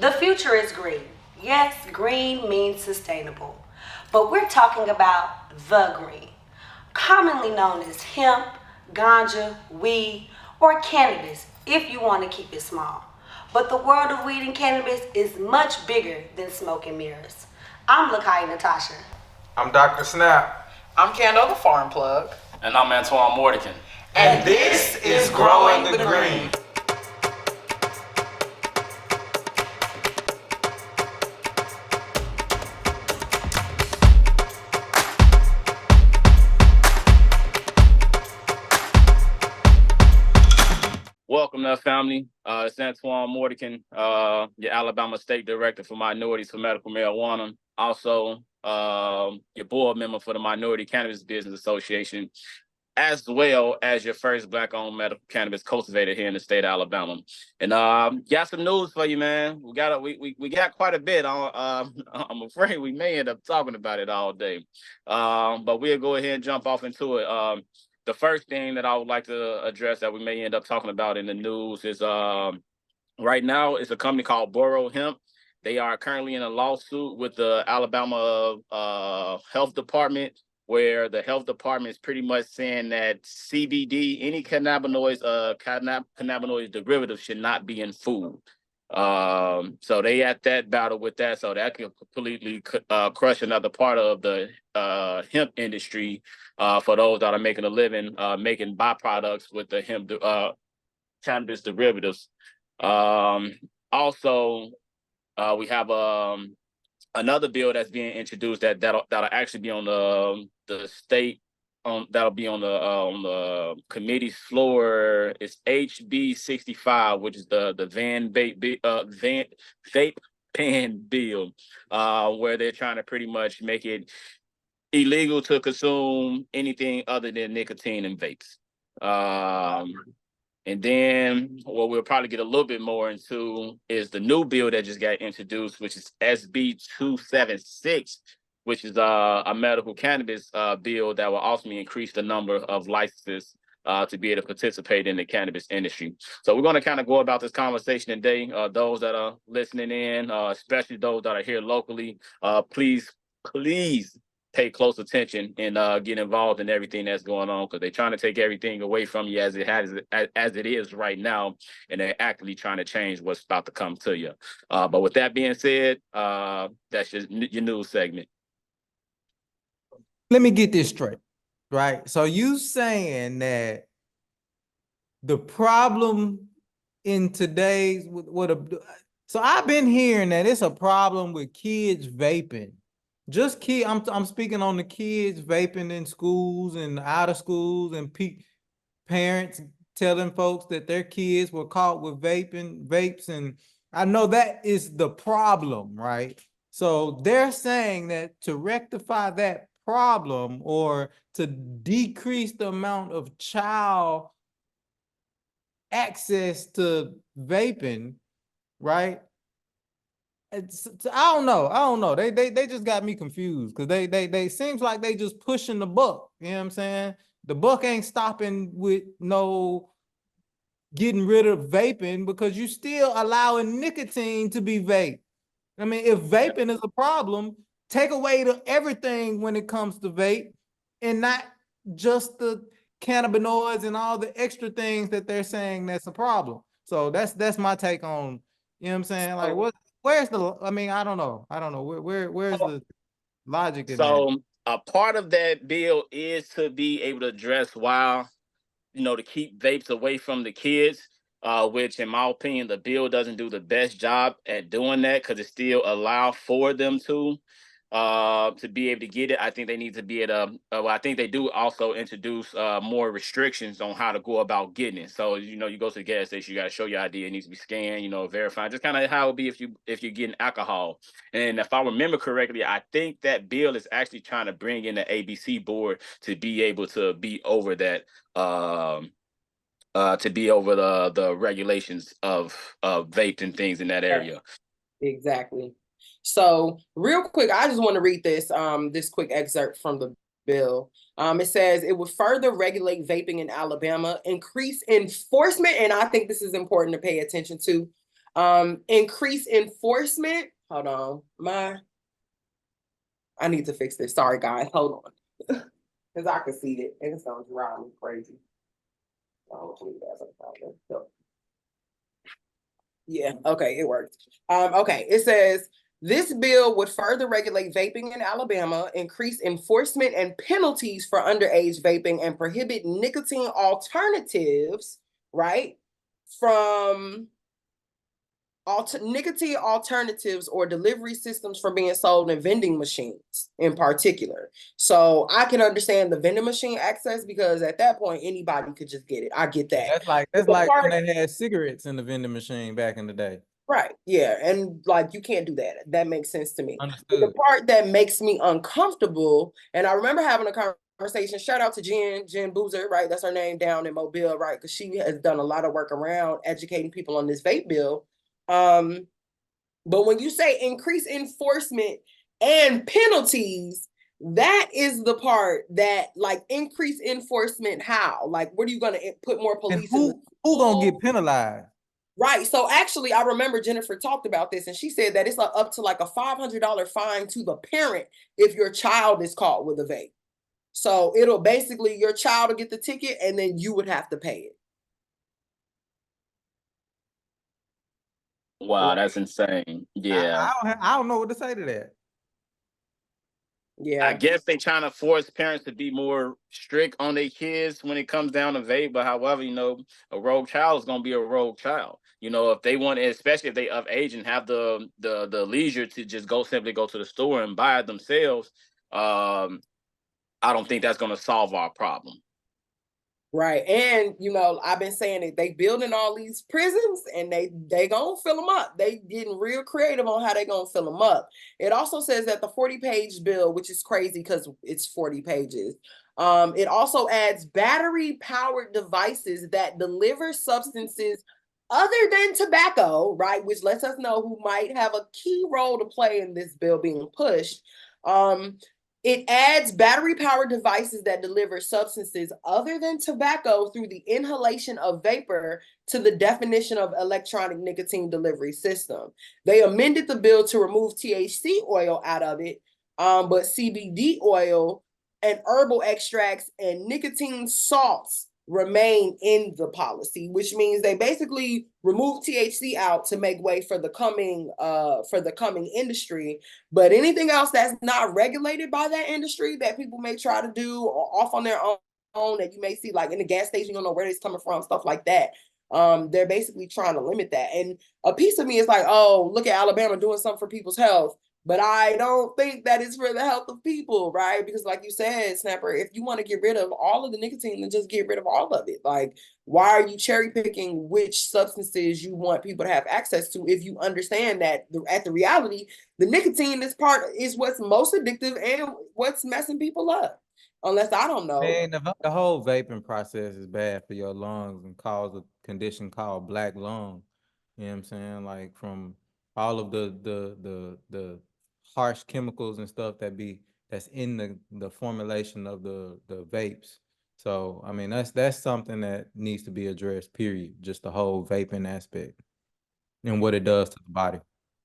The future is green. Yes, green means sustainable. But we're talking about the green, commonly known as hemp, ganja, weed, or cannabis if you want to keep it small. But the world of weed and cannabis is much bigger than smoke and mirrors. I'm Lakai Natasha. I'm Dr. Snap. I'm Kendall, the farm plug. And I'm Antoine Mordican. And this is Growing the Green. Welcome to family. It's Antoine Mordican, your Alabama State Director for Minorities for Medical Marijuana. Also, your board member for the Minority Cannabis Business Association, as well as your first Black-owned medical cannabis cultivator here in the state of Alabama. And got some news for you, man. We got quite a bit on. I'm afraid we may end up talking about it all day, but we'll go ahead and jump off into it. The first thing that I would like to address that we may end up talking about in the news is right now it's a company called Borough Hemp. They are currently in a lawsuit with the Alabama Health Department, where the health department is pretty much saying that CBD, any cannabinoids derivatives should not be in food. So they at that battle with that. So that can completely crush another part of the hemp industry for those that are making a living, making byproducts with the hemp cannabis derivatives. Also, we have another bill that's being introduced that'll actually be on the state that'll be on the committee's floor. It's HB 65, which is the vape ban bill, where they're trying to pretty much make it illegal to consume anything other than nicotine and vapes. And then what we'll probably get a little bit more into is the new bill that just got introduced, which is SB 276, which is a medical cannabis bill that will ultimately increase the number of licenses to be able to participate in the cannabis industry. So we're going to kind of go about this conversation today. Those that are listening in, especially those that are here locally, please pay close attention and get involved in everything that's going on, because they're trying to take everything away from you as it is right now, and they're actively trying to change what's about to come to you. But with that being said, that's just your news segment. Let me get this straight, right? So you saying that the problem in today's so I've been hearing that it's a problem with kids vaping. Just I'm speaking on the kids vaping in schools and out of schools, and parents telling folks that their kids were caught with vapes, and I know that is the problem, right? So they're saying that to rectify that problem, or to decrease the amount of child access to vaping, right? I don't know. They just got me confused, because they seems like they just pushing the buck. You know what I'm saying? The buck ain't stopping with no getting rid of vaping, because you still allowing nicotine to be vaped. I mean, if vaping is a problem, take away everything when it comes to vape, and not just the cannabinoids and all the extra things that they're saying that's a problem. So that's my take on, you know what I'm saying? Like, where's I don't know. Where's the logic in that? So a part of that bill is to be able to address why, to keep vapes away from the kids, which in my opinion, the bill doesn't do the best job at doing that, because it still allows for them to be able to get it. I think they need to be I think they do also introduce more restrictions on how to go about getting it. So, you go to the gas station, you got to show your ID. It needs to be scanned, verified, just kind of how it would be if you're getting alcohol. And if I remember correctly, I think that bill is actually trying to bring in the ABC board to be able to be over that, to be over the regulations of vape and things in that area. Exactly. So real quick, I just want to read this quick excerpt from the bill. It says it would further regulate vaping in Alabama, increase enforcement, and I think this is important to pay attention to, Increase enforcement. Hold on, I need to fix this. Sorry, guys. Hold on, because I can see it and it's gonna drive me crazy. Hopefully that's a problem. So, yeah, okay, it worked. Okay, it says this bill would further regulate vaping in Alabama, increase enforcement and penalties for underage vaping, and prohibit nicotine alternatives, right? From nicotine alternatives or delivery systems from being sold in vending machines in particular. So I can understand the vending machine access because at that point anybody could just get it. I get that. That's like when they had cigarettes in the vending machine back in the day. Right. Yeah. And like you can't do that. That makes sense to me. But the Understood. part that makes me uncomfortable, and I remember having a conversation, shout out to Jen Boozer, right? That's her name down in Mobile, right? Because she has done a lot of work around educating people on this vape bill. But when you say increase enforcement and penalties, that is the part that like increase enforcement. How? Like, what are you going to put more And police in? who gonna get penalized? Right. So actually, I remember Jennifer talked about this, and she said that it's up to like a $500 fine to the parent if your child is caught with a vape. So it'll basically your child will get the ticket, and then you would have to pay it. Wow, that's insane. Yeah. I don't know what to say to that. Yeah. I guess they trying to force parents to be more strict on their kids when it comes down to vape. But however, a rogue child is gonna be a rogue child. If they want, especially if they of age and have the leisure to just simply go to the store and buy it themselves. I don't think that's gonna solve our problem. Right. And I've been saying it, they building all these prisons and they gonna fill them up. They getting real creative on how they gonna fill them up. It also says that the 40-page bill, which is crazy because it's 40 pages. It also adds battery powered devices that deliver substances other than tobacco, right? Which lets us know who might have a key role to play in this bill being pushed. It adds battery-powered devices that deliver substances other than tobacco through the inhalation of vapor to the definition of electronic nicotine delivery system. They amended the bill to remove THC oil out of it, but CBD oil and herbal extracts and nicotine salts remain in the policy, which means they basically remove THC out to make way for the coming industry. But anything else that's not regulated by that industry that people may try to do off on their own that you may see like in the gas station, you don't know where it's coming from, stuff like that. They're basically trying to limit that. And a piece of me is like, oh, look at Alabama doing something for people's health. But I don't think that is for the health of people, right? Because like you said, Snapper, if you want to get rid of all of the nicotine, then just get rid of all of it. Like, why are you cherry picking which substances you want people to have access to if you understand that at the reality, the nicotine is what's most addictive and what's messing people up? Unless I don't know. Man, the whole vaping process is bad for your lungs and cause a condition called black lung. You know what I'm saying? Like from all of the harsh chemicals and stuff that's in the formulation of the vapes. So I mean that's something that needs to be addressed, period. Just the whole vaping aspect and what it does to the body.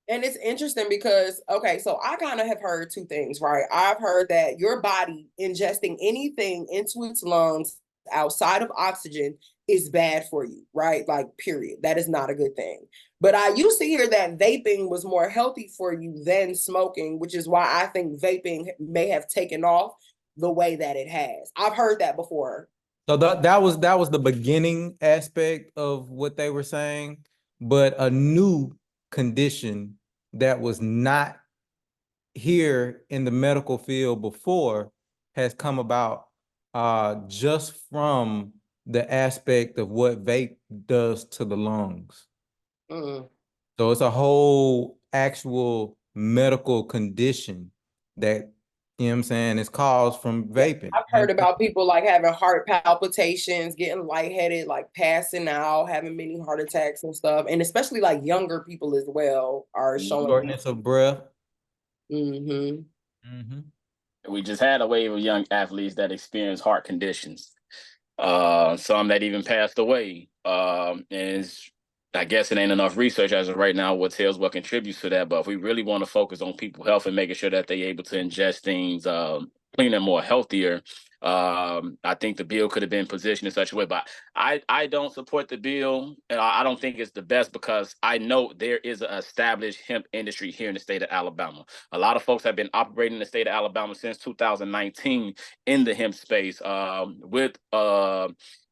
And it's interesting because, okay, so I kind of have heard two things, right? I've heard that your body ingesting anything into its lungs outside of oxygen is bad for you, right? Like, period. That is not a good thing. But I used to hear that vaping was more healthy for you than smoking, which is why I think vaping may have taken off the way that it has. I've heard that before. So that was the beginning aspect of what they were saying, but a new condition that was not here in the medical field before has come about just from the aspect of what vape does to the lungs. Mm. So it's a whole actual medical condition that, you know what I'm saying, is caused from vaping. I've heard about people like having heart palpitations, getting lightheaded, like passing out, having many heart attacks and stuff. And especially like younger people as well are showing Shortness of breath. Mm-hmm. Mm-hmm. We just had a wave of young athletes that experienced heart conditions. Some that even passed away. And I guess it ain't enough research as of right now what tells what contributes to that. But if we really want to focus on people's health and making sure that they're able to ingest things cleaner and more healthier, I think the bill could have been positioned in such a way. But I don't support the bill, and I don't think it's the best because I know there is an established hemp industry here in the state of Alabama. A lot of folks have been operating in the state of Alabama since 2019 in the hemp space with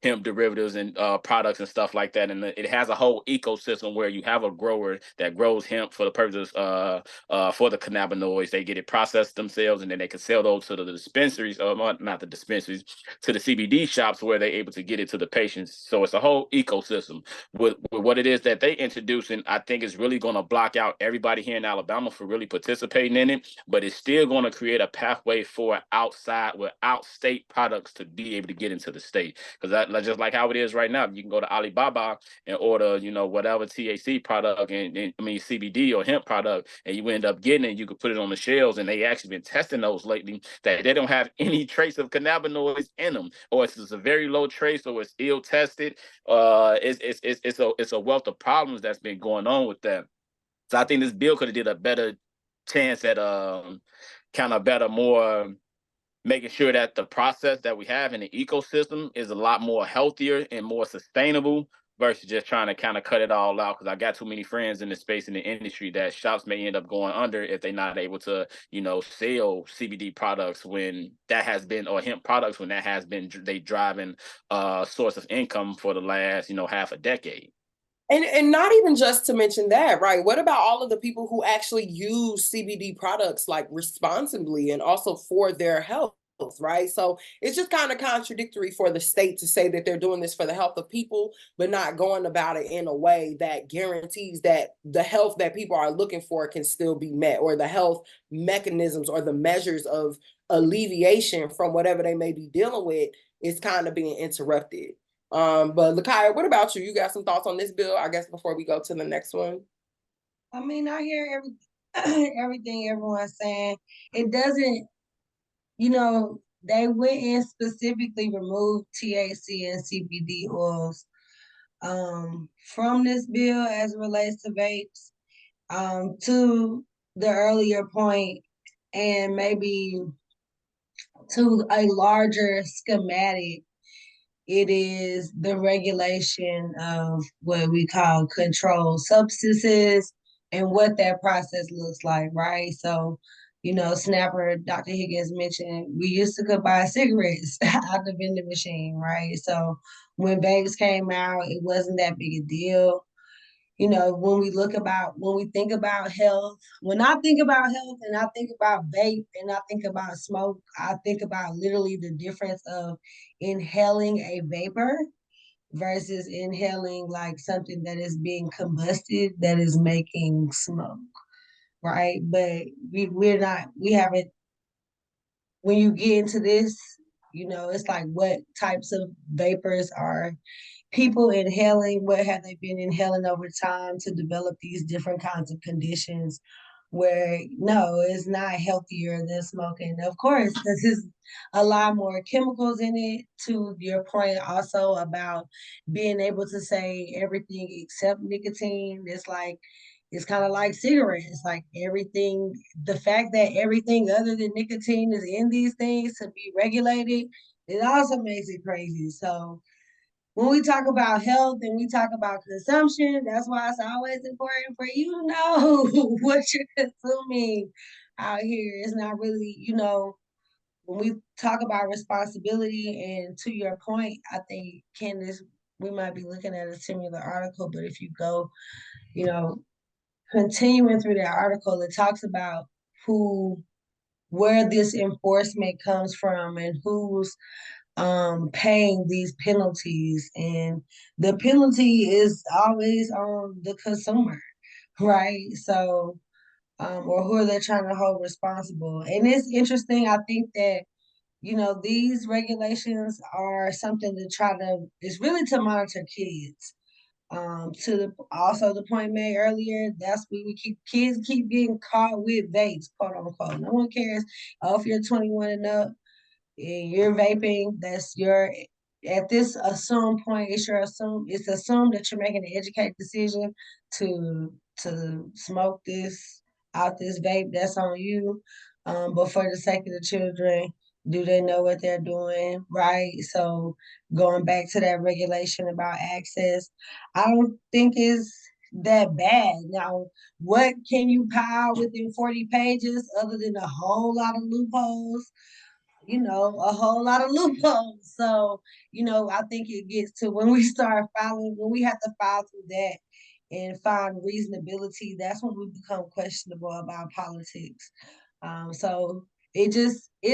hemp derivatives and products and stuff like that. And it has a whole ecosystem where you have a grower that grows hemp for the purposes for the cannabinoids. They get it processed themselves, and then they can sell those to the dispensaries, not the dispensaries, to the CBD shops where they're able to get it to the patients. So it's a whole ecosystem. With what it is that they introducing, I think is really going to block out everybody here in Alabama for really participating in it, but it's still going to create a pathway for out-state products to be able to get into the state. Because that, just like how it is right now, you can go to Alibaba and order, whatever THC product and CBD or hemp product, and you end up getting it. You could put it on the shelves, and they actually been testing those lately that they don't have any trace of cannabinoids in them, or it's a very low trace, or it's ill tested. It's a wealth of problems that's been going on with that. So I think this bill could have did a better chance at kind of better, more making sure that the process that we have in the ecosystem is a lot more healthier and more sustainable versus just trying to kind of cut it all out. Because I got too many friends in the space in the industry that shops may end up going under if they're not able to, sell CBD products when that has been, or hemp products when that has been they driving source of income for the last, half a decade. And not even just to mention that, right? What about all of the people who actually use CBD products like responsibly and also for their health, right? So it's just kind of contradictory for the state to say that they're doing this for the health of people, but not going about it in a way that guarantees that the health that people are looking for can still be met, or the health mechanisms or the measures of alleviation from whatever they may be dealing with is kind of being interrupted. But Lakaya, what about you? You got some thoughts on this bill, I guess, before we go to the next one? I mean, I hear everything everyone's saying. It doesn't, they went and specifically removed THC and CBD oils from this bill as it relates to vapes. To the earlier point, and maybe to a larger schematic, it is the regulation of what we call controlled substances and what that process looks like, right? So, Snapper, Dr. Higgins mentioned, we used to buy cigarettes out the vending machine, right? So when vapes came out, it wasn't that big a deal. When we think about health, when I think about health and I think about vape and I think about smoke, I think about literally the difference of inhaling a vapor versus inhaling like something that is being combusted that is making smoke, right? But we haven't, when you get into this, it's like what types of vapors are people inhaling, what have they been inhaling over time to develop these different kinds of conditions where no, it's not healthier than smoking. Of course, this is a lot more chemicals in it, to your point also about being able to say everything except nicotine. It's kind of like cigarettes, like everything, the fact that everything other than nicotine is in these things to be regulated, it also makes it crazy. So when we talk about health and we talk about consumption, that's why it's always important for you to know what you're consuming out here. It's not really, when we talk about responsibility, and to your point, I think, Candace, we might be looking at a similar article, but if you go, continuing through that article, it talks about where this enforcement comes from and who's paying these penalties, and the penalty is always on the consumer, right? So or who are they trying to hold responsible? And it's interesting, I think that these regulations are something to it's really to monitor kids. To also the point made earlier, that's where kids keep getting caught with vapes, quote unquote. No one cares if you're 21 and up and you're vaping, that's your at this assumed point, it's assumed that you're making an educated decision to smoke this out this vape. That's on you. But for the sake of the children, do they know what they're doing? Right. So going back to that regulation about access, I don't think it's that bad. Now, what can you pile within 40 pages other than a whole lot of loopholes? A whole lot of loopholes. So, I think it gets to when we start filing, when we have to file through that and find reasonability, that's when we become questionable about politics. So it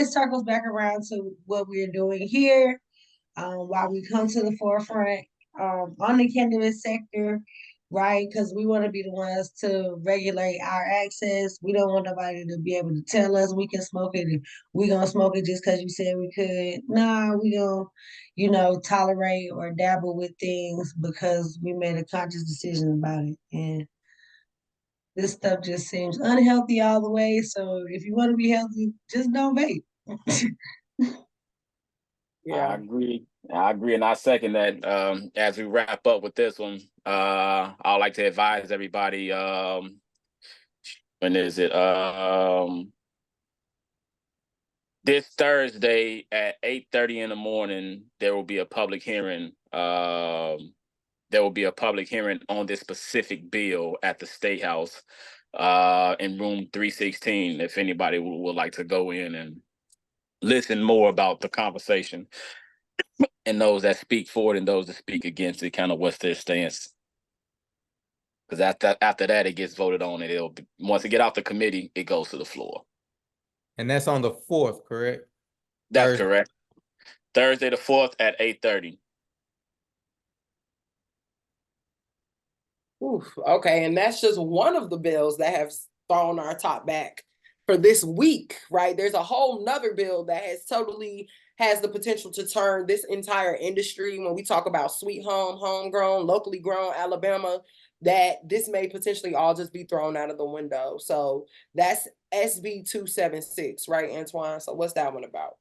circles back around to what we're doing here, while we come to the forefront on the cannabis sector, right? Because we want to be the ones to regulate our access. We don't want nobody to be able to tell us we can smoke it. And we gonna smoke it just because you said we could. Nah, we gonna, tolerate or dabble with things because we made a conscious decision about it. And this stuff just seems unhealthy all the way. So if you want to be healthy, just don't vape. I agree. I agree, and I second that. As we wrap up with this one, I'd like to advise everybody. When is it? This Thursday at 8:30 in the morning, there will be a public hearing. There will be a public hearing on this specific bill at the State House, in room 316. If anybody would like to go in and listen more about the conversation, and those that speak for it and those that speak against it, kind of what's their stance. Because after that, it gets voted on, and once it get out the committee, it goes to the floor. And that's on the 4th, correct? That's Thursday. correct. Thursday the 4th at 8:30. Oof, okay, and that's just one of the bills that have thrown our top back for this week, right? There's a whole nother bill that has the potential to turn this entire industry, when we talk about sweet home, homegrown, locally grown Alabama, that this may potentially all just be thrown out of the window. So that's SB 276, right, Antoine? So what's that one about?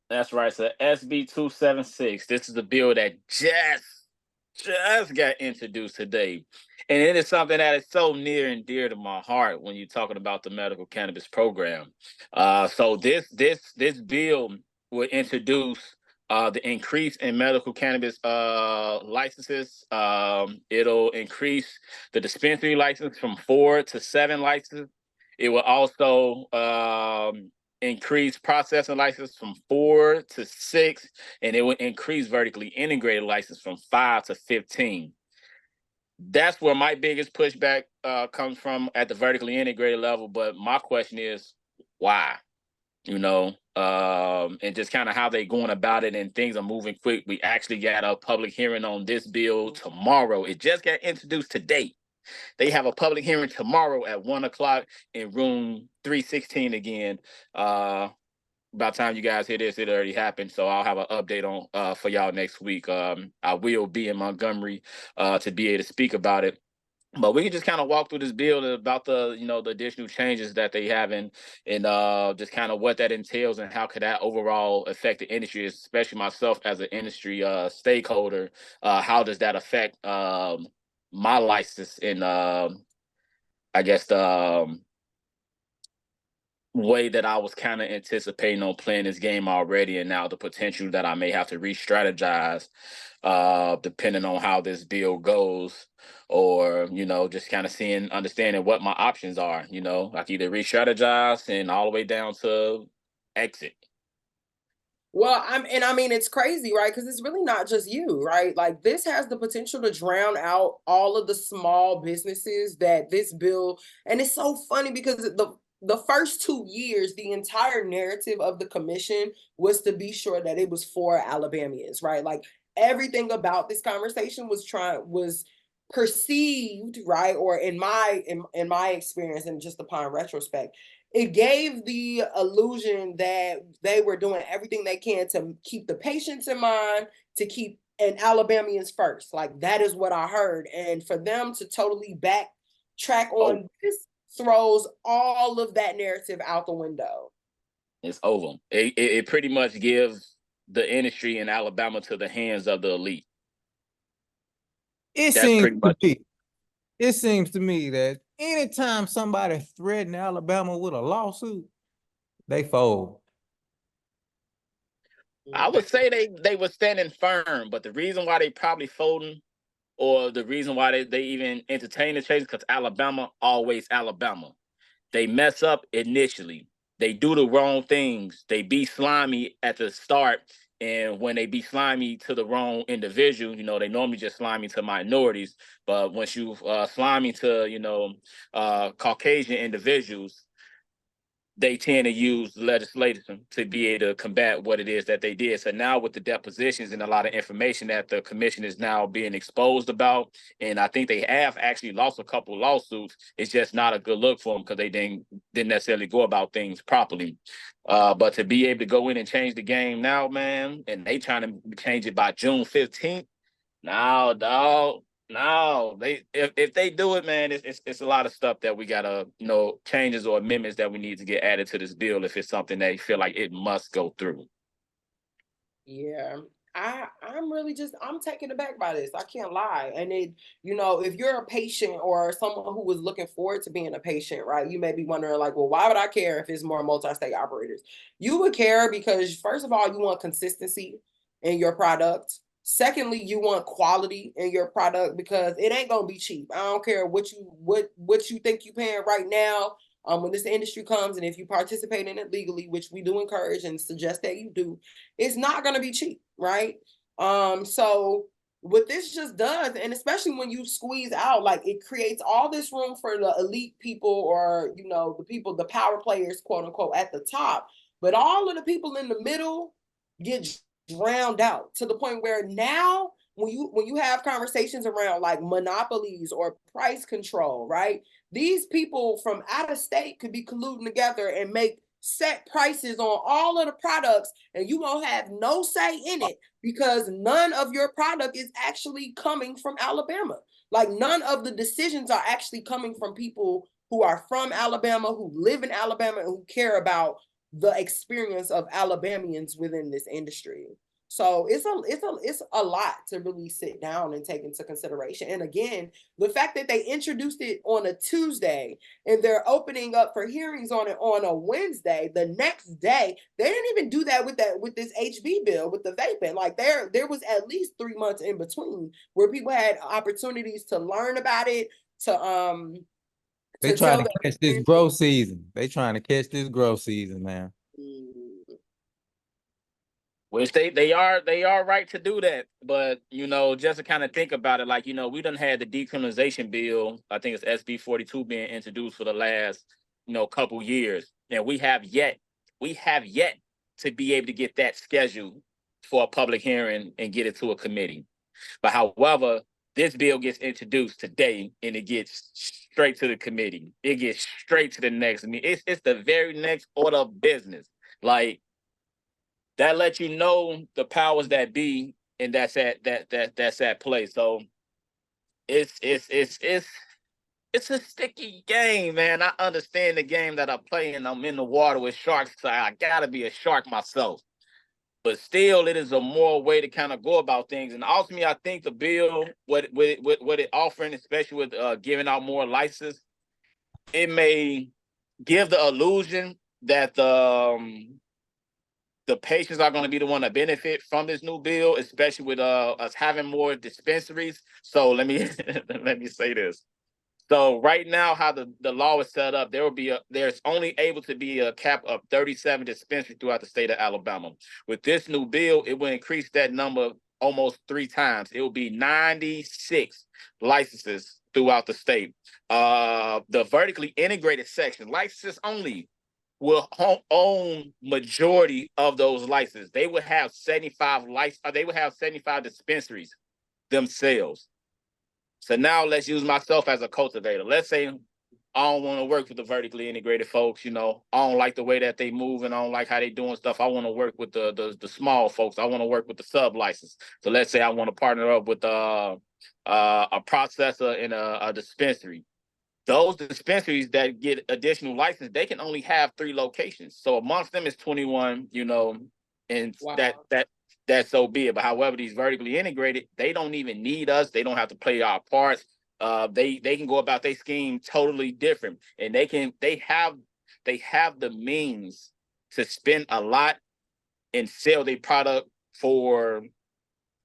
That's right. So SB 276. This is the bill that just got introduced today. And it is something that is so near and dear to my heart when you're talking about the medical cannabis program. So this bill will introduce the increase in medical cannabis licenses. It'll increase the dispensary license from 4 to 7 licenses. It will also increase processing license from 4 to 6, and it will increase vertically integrated license from 5 to 15. That's where my biggest pushback comes from at the vertically integrated level. But my question is, why? And just kind of how they going about it, and things are moving quick. We actually got a public hearing on this bill tomorrow. It just got introduced today. They have a public hearing tomorrow at 1:00 in room 316 again. By the time you guys hear this, it already happened. So I'll have an update on for y'all next week. I will be in Montgomery to be able to speak about it. But we can just kind of walk through this bill about the additional changes that they have and just kind of what that entails and how could that overall affect the industry, especially myself as an industry stakeholder. How does that affect my license in I guess the way that I was kind of anticipating on playing this game already, and now the potential that I may have to re-strategize depending on how this bill goes, or just kind of understanding what my options are. I can either re-strategize and all the way down to exit. Well, it's crazy, right? Because it's really not just you, right? Like, this has the potential to drown out all of the small businesses that this bill, and it's so funny because the first 2 years, the entire narrative of the commission was to be sure that it was for Alabamians, right? Like, everything about this conversation was perceived, right? Or in my experience, and just upon retrospect, it gave the illusion that they were doing everything they can to keep the patients in mind, to keep and Alabamians first. Like, that is what I heard. And for them to totally backtrack on this throws all of that narrative out the window. It's over. It pretty much gives the industry in Alabama to the hands of the elite. It That's seems pretty to much me, it seems to me that anytime somebody threatened Alabama with a lawsuit, they fold. I would say they were standing firm, but the reason why they probably folding, or the reason why they even entertain the change, because Alabama always Alabama. They mess up initially. They do the wrong things. They be slimy at the start, and when they be slimy to the wrong individual, they normally just slimy to minorities. But once you slimy to Caucasian individuals, they tend to use legislation to be able to combat what it is that they did. So now with the depositions and a lot of information that the commission is now being exposed about, and I think they have actually lost a couple lawsuits, it's just not a good look for them because they didn't necessarily go about things properly. But to be able to go in and change the game now, man, and they trying to change it by June 15th, now, dog. No, if they do it, man, it's a lot of stuff that we gotta changes or amendments that we need to get added to this bill if it's something they feel like it must go through. Yeah. I'm taken aback by this. I can't lie. And if you're a patient or someone who was looking forward to being a patient, right? You may be wondering like, well, why would I care if it's more multi-state operators? You would care because first of all, you want consistency in your product. Secondly, you want quality in your product because it ain't gonna be cheap. I don't care what you think you're paying right now. When this industry comes and if you participate in it legally, which we do encourage and suggest that you do, it's not going to be cheap, right? So what this just does, and especially when you squeeze out, like it creates all this room for the elite people or the power players, quote unquote, at the top, but all of the people in the middle get drowned out to the point where now when you have conversations around like monopolies or price control, right? These people from out of state could be colluding together and make set prices on all of the products, and you won't have no say in it because none of your product is actually coming from Alabama. Like none of the decisions are actually coming from people who are from Alabama, who live in Alabama, and who care about the experience of Alabamians within this industry. So it's a lot to really sit down and take into consideration. And again, the fact that they introduced it on a Tuesday and they're opening up for hearings on it on a Wednesday, the next day, they didn't even do that with this HB bill with the vaping. Like there was at least 3 months in between where people had opportunities to learn about it, They to trying tell to catch this growth season. They trying to catch this growth season, man. Which they are right to do that, but just to kind of think about it, like we done had the decriminalization bill. I think it's SB 42 being introduced for the last couple years, and we have yet to be able to get that scheduled for a public hearing and get it to a committee. But however, this bill gets introduced today and it gets straight to the committee. It gets straight to the next. I mean, it's the very next order of business. Like that lets you know the powers that be, and that's at play. So it's a sticky game, man. I understand the game that I play, and I'm in the water with sharks, so I gotta be a shark myself. But still, it is a moral way to kind of go about things. And ultimately, I think the bill, what it offering, especially with giving out more licenses, it may give the illusion that the patients are going to be the one to benefit from this new bill, especially with us having more dispensaries. So let me let me say this. So right now, how the law is set up, there's only able to be a cap of 37 dispensaries throughout the state of Alabama. With this new bill, it will increase that number almost 3 times. It will be 96 licenses throughout the state. The vertically integrated section, licenses only, will own majority of those licenses. They would have 75 dispensaries themselves. So now let's use myself as a cultivator. Let's say I don't want to work with the vertically integrated folks. I don't like the way that they move and I don't like how they doing stuff. I want to work with the small folks. I want to work with the sub license. So let's say I want to partner up with a processor in a dispensary. Those dispensaries that get additional license, they can only have 3 locations. So amongst them is 21, and Wow. that's so be it. But however, these vertically integrated, they don't even need us. They don't have to play our parts. They can go about their scheme totally different, and they have the means to spend a lot and sell their product for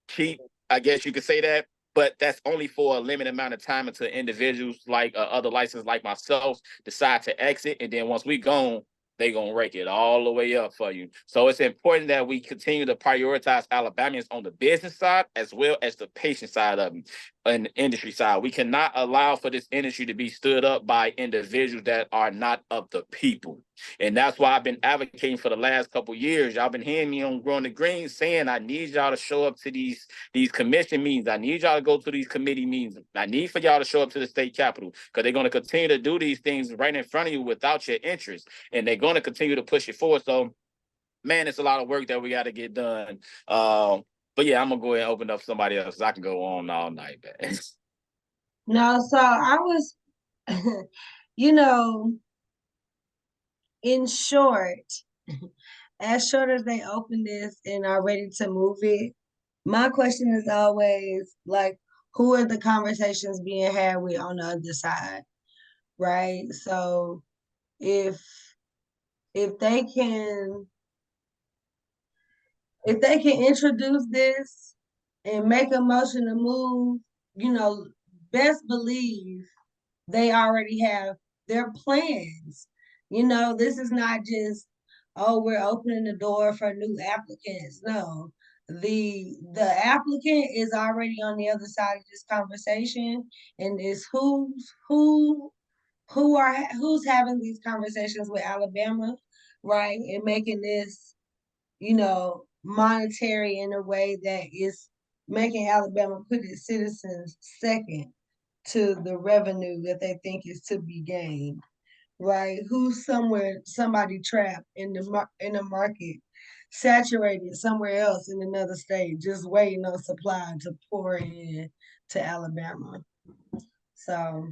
cheap. I guess you could say that, but that's only for a limited amount of time until individuals like other licensed like myself decide to exit, and then once we gone, they gonna rake it all the way up for you. So it's important that we continue to prioritize Alabamians on the business side as well as the patient side of it and the industry side. We cannot allow for this industry to be stood up by individuals that are not of the people. And that's why I've been advocating for the last couple of years. Y'all been hearing me on Growing the Green saying I need y'all to show up to these commission meetings. I need y'all to go to these committee meetings. I need for y'all to show up to the state capitol because they're going to continue to do these things right in front of you without your interest. And they're going to continue to push it forward. So, man, it's a lot of work that we got to get done. But yeah, I'm going to go ahead and open up somebody else. I can go on all night, man. No, so I was, you know, in short, as short as they open this and are ready to move it, my question is always like, who are the conversations being had with on the other side, right? So if they can introduce this and make a motion to move, best believe they already have their plans. This is not just, oh, we're opening the door for new applicants. No, the applicant is already on the other side of this conversation, and it's who's having these conversations with Alabama, right, and making this, monetary in a way that is making Alabama put its citizens second to the revenue that they think is to be gained, right? Who's somebody trapped in the market, saturated somewhere else in another state, just waiting on supply to pour in to Alabama. So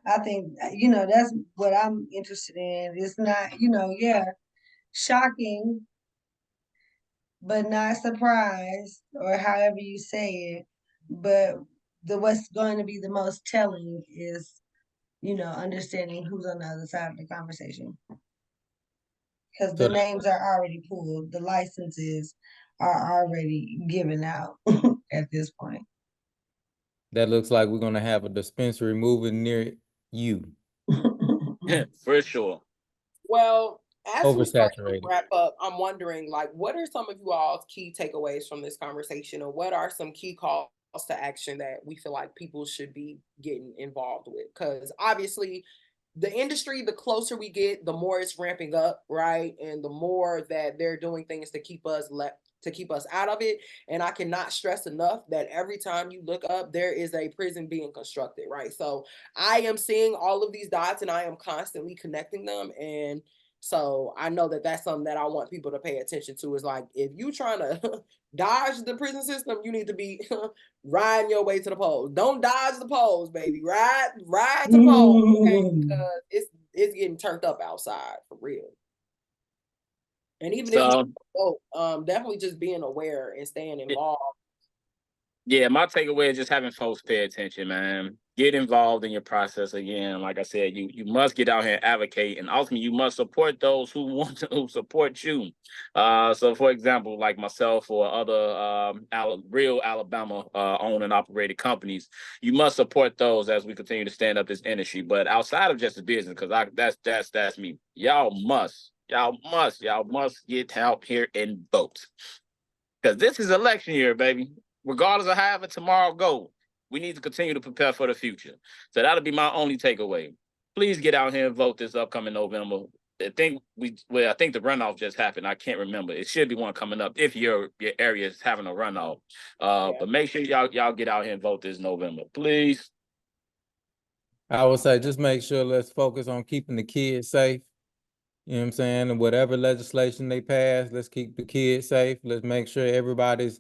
I think, that's what I'm interested in. It's not, shocking, but not surprised, or however you say it. But what's going to be the most telling is, understanding who's on the other side of the conversation. Because the names are already pulled, the licenses are already given out at this point. That looks like we're gonna have a dispensary moving near you. For sure. Well, as we start to Oversaturated. wrap up, I'm wondering, like, what are some of you all's key takeaways from this conversation, or what are some key calls to action that we feel like people should be getting involved with? Because obviously, the industry, the closer we get, the more it's ramping up, right? And the more that they're doing things to keep us out of it. And I cannot stress enough that every time you look up, there is a prison being constructed, right? So I am seeing all of these dots and I am constantly connecting them. And so I know that that's something that I want people to pay attention to, is like, if you trying to dodge the prison system, you need to be riding your way to the polls. Don't dodge the polls, baby. Ride to the polls, okay? Because it's getting turned up outside for real. And even if you vote, definitely just being aware and staying involved. Yeah, my takeaway is just having folks pay attention, man. Get involved in your process again. Like I said, you must get out here and advocate, and ultimately you must support those who support you. So for example, like myself or other real Alabama owned and operated companies, you must support those as we continue to stand up this industry. But outside of just the business, because that's me. Y'all must get out here and vote. Because this is election year, baby. Regardless of however tomorrow go, we need to continue to prepare for the future. So that'll be my only takeaway. Please get out here and vote this upcoming November. I think the runoff just happened. I can't remember. It should be one coming up if your area is having a runoff. But make sure y'all get out here and vote this November, please. I would say just make sure, let's focus on keeping the kids safe. You know what I'm saying? And whatever legislation they pass, let's keep the kids safe. Let's make sure everybody's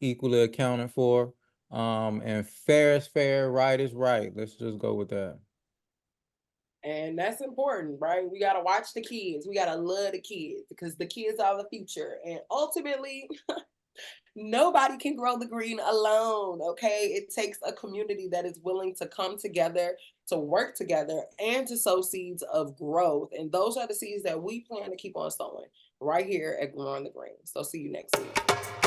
equally accounted for. And fair is fair, right is right. Let's just go with that. And that's important, right? We got to watch the kids. We got to love the kids because the kids are the future. And ultimately, nobody can grow the green alone, okay? It takes a community that is willing to come together, to work together, and to sow seeds of growth. And those are the seeds that we plan to keep on sowing right here at Growing the Green. So see you next week.